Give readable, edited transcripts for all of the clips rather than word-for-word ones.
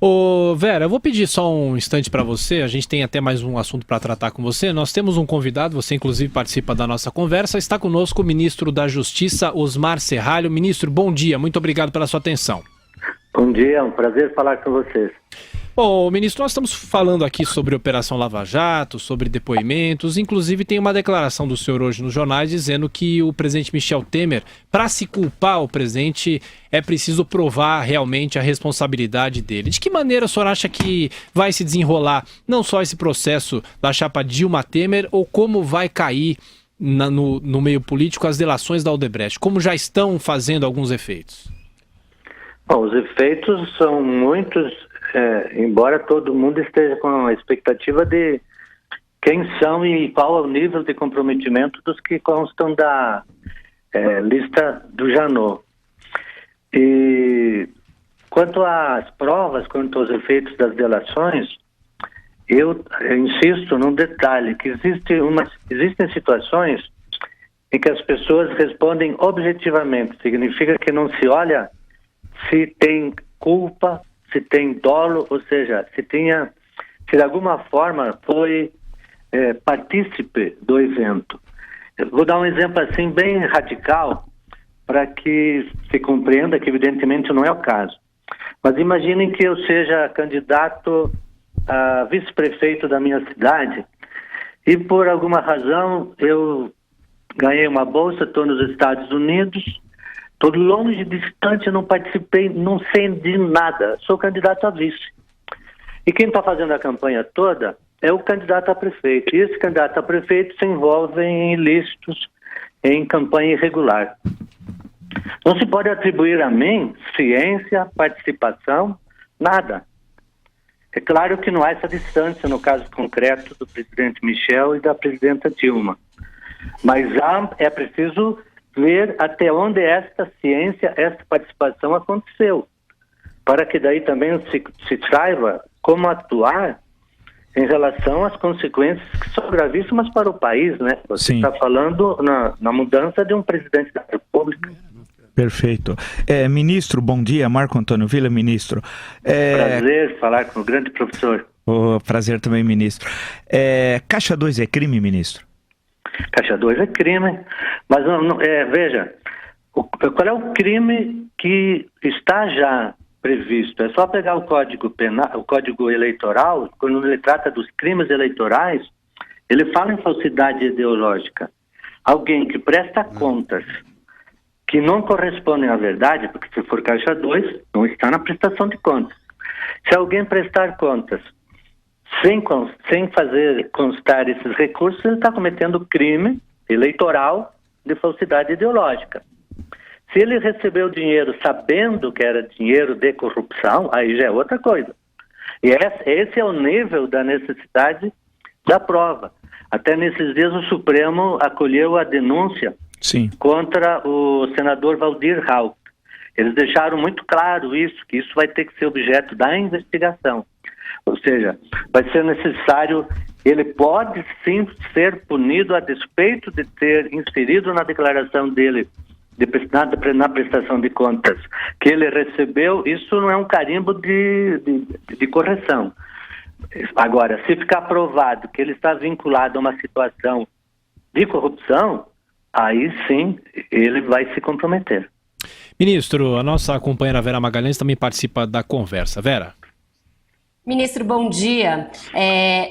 Ô Vera, eu vou pedir só um instante para você, a gente tem até mais um assunto para tratar com você. Nós temos um convidado, você inclusive participa da nossa conversa, está conosco o ministro da Justiça, Osmar Serralho. Ministro, bom dia, muito obrigado pela sua atenção. Bom dia, é um prazer falar com vocês. Bom, ministro, nós estamos falando aqui sobre Operação Lava Jato, sobre depoimentos, inclusive tem uma declaração do senhor hoje nos jornais dizendo que o presidente Michel Temer, para se culpar o presidente, é preciso provar realmente a responsabilidade dele. De que maneira o senhor acha que vai se desenrolar não só esse processo da chapa Dilma Temer, ou como vai cair no meio político as delações da Odebrecht? Como já estão fazendo alguns efeitos? Bom, os efeitos são muitos, embora todo mundo esteja com a expectativa de quem são e qual é o nível de comprometimento dos que constam da lista do Janot. E quanto às provas, quanto aos efeitos das delações, eu insisto num detalhe, que existem situações em que as pessoas respondem objetivamente, significa que não se olha se tem culpa, se tem dolo, ou seja, se de alguma forma foi partícipe do evento. Eu vou dar um exemplo assim bem radical para que se compreenda que evidentemente não é o caso. Mas imaginem que eu seja candidato a vice-prefeito da minha cidade e por alguma razão eu ganhei uma bolsa, estou nos Estados Unidos. Estou longe, distante, não participei, não sei de nada. Sou candidato a vice. E quem está fazendo a campanha toda é o candidato a prefeito. E esse candidato a prefeito se envolve em ilícitos, em campanha irregular. Não se pode atribuir a mim ciência, participação, nada. É claro que não há essa distância no caso concreto do presidente Michel e da presidenta Dilma. Mas é preciso ver até onde esta ciência, esta participação aconteceu, para que daí também se saiba como atuar em relação às consequências que são gravíssimas para o país, né? Você está falando na mudança de um presidente da República. Perfeito. Ministro, bom dia, Marco Antônio Villa, ministro. Prazer falar com o grande professor. Prazer também, ministro. Caixa 2 é crime, ministro? Caixa 2 é crime, mas veja, qual é o crime que está já previsto? É só pegar o Código Penal, o Código Eleitoral, quando ele trata dos crimes eleitorais, ele fala em falsidade ideológica. Alguém que presta contas que não correspondem à verdade, porque se for Caixa 2, não está na prestação de contas. Se alguém prestar contas sem fazer constar esses recursos, ele está cometendo crime eleitoral de falsidade ideológica. Se ele recebeu dinheiro sabendo que era dinheiro de corrupção, aí já é outra coisa. E esse é o nível da necessidade da prova. Até nesses dias o Supremo acolheu a denúncia contra o senador Waldir Rauch. Eles deixaram muito claro isso, que isso vai ter que ser objeto da investigação. Ou seja, vai ser necessário, ele pode sim ser punido a despeito de ter inserido na declaração dele, na prestação de contas, que ele recebeu, isso não é um carimbo de correção. Agora, se ficar provado que ele está vinculado a uma situação de corrupção, aí sim ele vai se comprometer. Ministro, a nossa companheira Vera Magalhães também participa da conversa. Vera. Ministro, bom dia.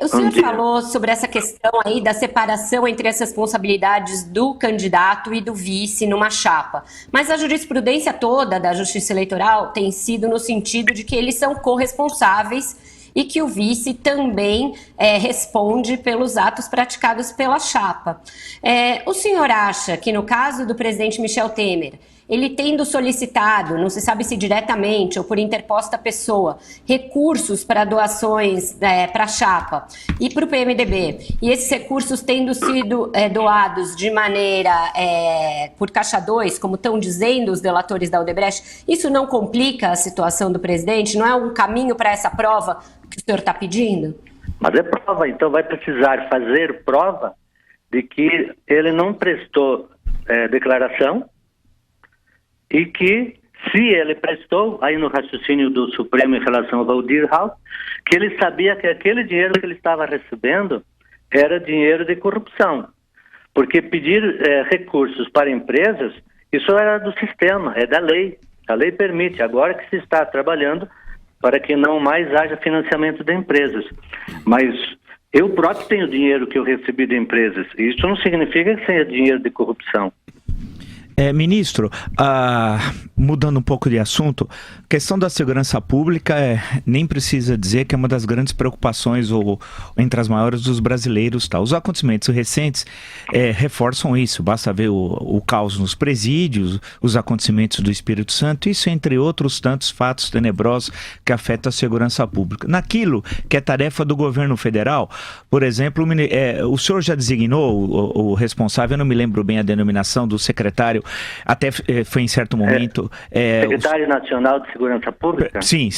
O senhor falou sobre essa questão aí da separação entre as responsabilidades do candidato e do vice numa chapa. Mas a jurisprudência toda da Justiça Eleitoral tem sido no sentido de que eles são corresponsáveis e que o vice também responde pelos atos praticados pela chapa. O senhor acha que no caso do presidente Michel Temer, ele tendo solicitado, não se sabe se diretamente ou por interposta pessoa, recursos para doações para a chapa e para o PMDB, e esses recursos tendo sido doados de maneira por Caixa 2, como estão dizendo os delatores da Odebrecht, isso não complica a situação do presidente? Não é um caminho para essa prova que o senhor está pedindo? Mas é prova, então vai precisar fazer prova de que ele não prestou declaração, e que se ele prestou, aí no raciocínio do Supremo em relação ao Valdir Hall, que ele sabia que aquele dinheiro que ele estava recebendo era dinheiro de corrupção. Porque pedir recursos para empresas, isso era do sistema, é da lei. A lei permite, agora que se está trabalhando para que não mais haja financiamento de empresas. Mas eu próprio tenho dinheiro que eu recebi de empresas. Isso não significa que seja dinheiro de corrupção. Ministro, mudando um pouco de assunto, a questão da segurança pública nem precisa dizer que é uma das grandes preocupações ou entre as maiores dos brasileiros. Tá? Os acontecimentos recentes reforçam isso, basta ver o caos nos presídios, os acontecimentos do Espírito Santo, isso entre outros tantos fatos tenebrosos que afetam a segurança pública. Naquilo que é tarefa do governo federal, por exemplo, o senhor já designou o responsável, eu não me lembro bem a denominação do secretário, até foi em certo momento... Secretário Nacional de Segurança Pública? Sim.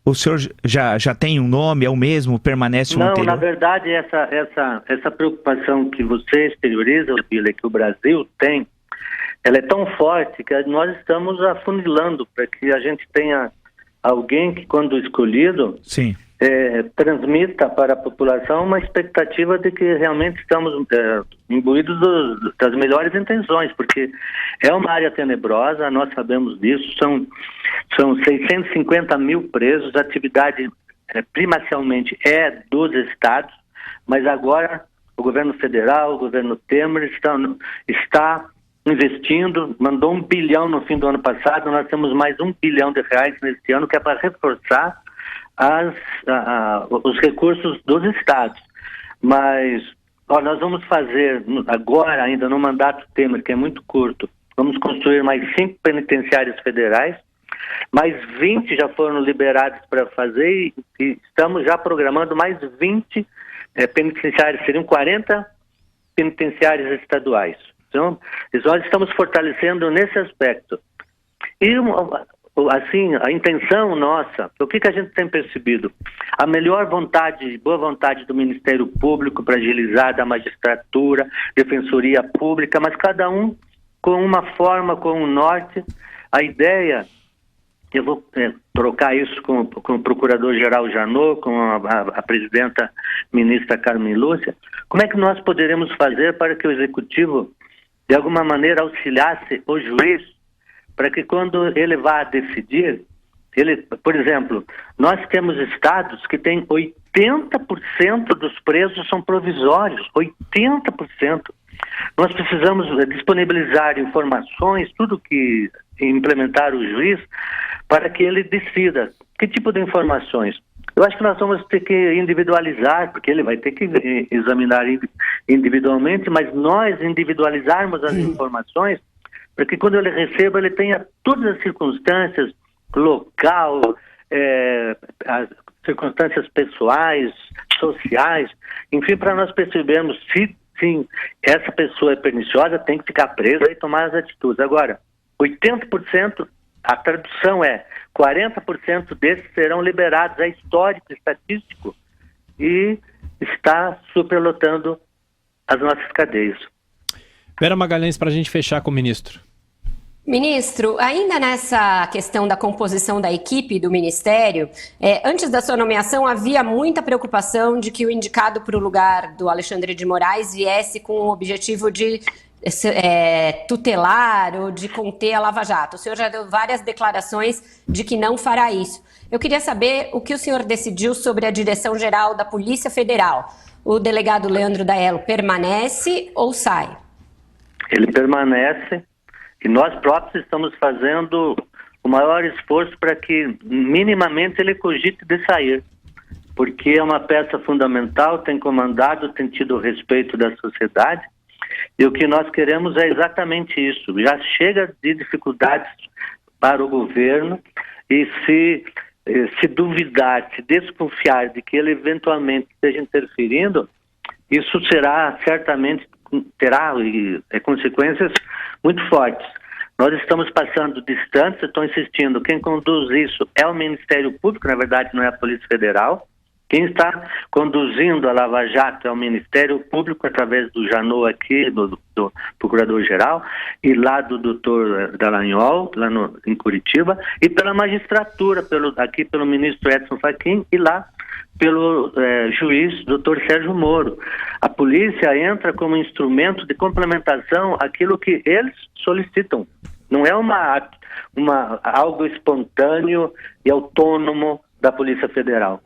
O senhor já tem um nome, é o mesmo, permanece o anterior? Não, na verdade, essa preocupação que você exterioriza, Vila, que o Brasil tem, ela é tão forte que nós estamos afunilando para que a gente tenha alguém que, quando escolhido... Sim. Transmita para a população uma expectativa de que realmente estamos imbuídos das melhores intenções, porque é uma área tenebrosa, nós sabemos disso, são 650 mil presos, a atividade primacialmente é dos estados, mas agora o governo federal, o governo Temer está investindo, mandou R$1 bilhão no fim do ano passado, nós temos mais R$1 bilhão neste ano, que é para reforçar os recursos dos estados. Mas nós vamos fazer agora, ainda no mandato Temer, que é muito curto, vamos construir mais 5 penitenciários federais, mais 20 já foram liberados para fazer e estamos já programando mais 20 penitenciários, seriam 40 penitenciários estaduais. Então, nós estamos fortalecendo nesse aspecto. E assim, a intenção nossa, o que a gente tem percebido? A melhor vontade, boa vontade do Ministério Público para agilizar, da magistratura, Defensoria Pública, mas cada um com uma forma, com um norte. A ideia, eu vou trocar isso com o Procurador-Geral Janot, com a Presidenta Ministra Carmen Lúcia, como é que nós poderemos fazer para que o Executivo, de alguma maneira, auxiliasse o juiz para que quando ele vá decidir, por exemplo, nós temos estados que têm 80% dos presos são provisórios, 80%. Nós precisamos disponibilizar informações, tudo que implementar o juiz, para que ele decida que tipo de informações. Eu acho que nós vamos ter que individualizar, porque ele vai ter que examinar individualmente, mas nós individualizarmos as informações para que quando ele receba, ele tenha todas as circunstâncias, local, as circunstâncias pessoais, sociais, enfim, para nós percebermos se, sim, essa pessoa é perniciosa, tem que ficar presa e tomar as atitudes. Agora, 80%, a tradução é 40% desses serão liberados, é histórico, estatístico, e está superlotando as nossas cadeias. Vera Magalhães, para a gente fechar com o ministro. Ministro, ainda nessa questão da composição da equipe do Ministério, antes da sua nomeação havia muita preocupação de que o indicado para o lugar do Alexandre de Moraes viesse com o objetivo de tutelar ou de conter a Lava Jato. O senhor já deu várias declarações de que não fará isso. Eu queria saber o que o senhor decidiu sobre a direção-geral da Polícia Federal. O delegado Leandro Daello permanece ou sai? Ele permanece. E nós próprios estamos fazendo o maior esforço para que minimamente ele cogite de sair, porque é uma peça fundamental, tem comandado, tem tido o respeito da sociedade, e o que nós queremos é exatamente isso. Já chega de dificuldades para o governo, e se duvidar, se desconfiar de que ele eventualmente esteja interferindo, isso terá consequências muito fortes. Nós estamos passando distantes, estou insistindo, quem conduz isso é o Ministério Público, na verdade não é a Polícia Federal, Quem está conduzindo a Lava Jato é o Ministério Público, através do Janot aqui, do Procurador-Geral, e lá do doutor Dallagnol, lá em Curitiba, e pela magistratura, aqui pelo ministro Edson Fachin, e lá pelo juiz doutor Sérgio Moro. A polícia entra como instrumento de complementação àquilo que eles solicitam. Não é algo espontâneo e autônomo da Polícia Federal.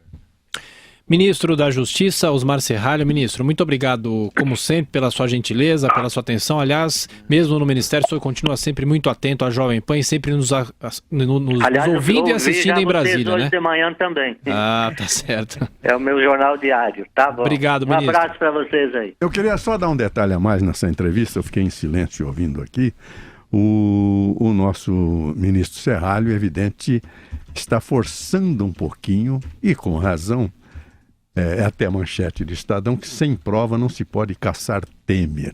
Ministro da Justiça, Osmar Serralho. Ministro, muito obrigado, como sempre, pela sua gentileza, pela sua atenção. Aliás, mesmo no Ministério, o senhor continua sempre muito atento à Jovem Pan e sempre nos ouvindo e assistindo em Brasília, hoje né? De manhã também. Ah, tá certo. É o meu jornal diário, tá bom? Obrigado, ministro. Um abraço para vocês aí. Eu queria só dar um detalhe a mais nessa entrevista, eu fiquei em silêncio ouvindo aqui. O nosso ministro Serralho, evidente, está forçando um pouquinho, e com razão, até a manchete do Estadão, que sem prova não se pode caçar Temer.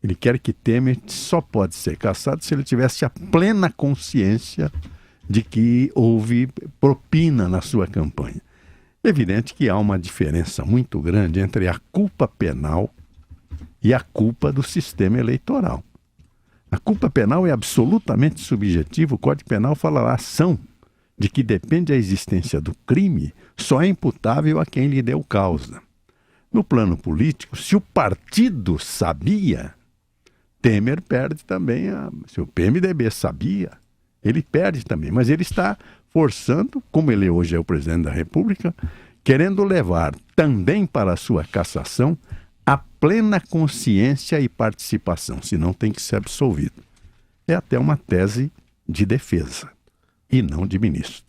Ele quer que Temer só pode ser caçado se ele tivesse a plena consciência de que houve propina na sua campanha. Evidente que há uma diferença muito grande entre a culpa penal e a culpa do sistema eleitoral. A culpa penal é absolutamente subjetiva. O Código Penal fala a ação de que depende a existência do crime, só é imputável a quem lhe deu causa. No plano político, se o partido sabia, Temer perde também. Se o PMDB sabia, ele perde também. Mas ele está forçando, como ele hoje é o presidente da República, querendo levar também para a sua cassação a plena consciência e participação, senão tem que ser absolvido. É até uma tese de defesa e não de ministro.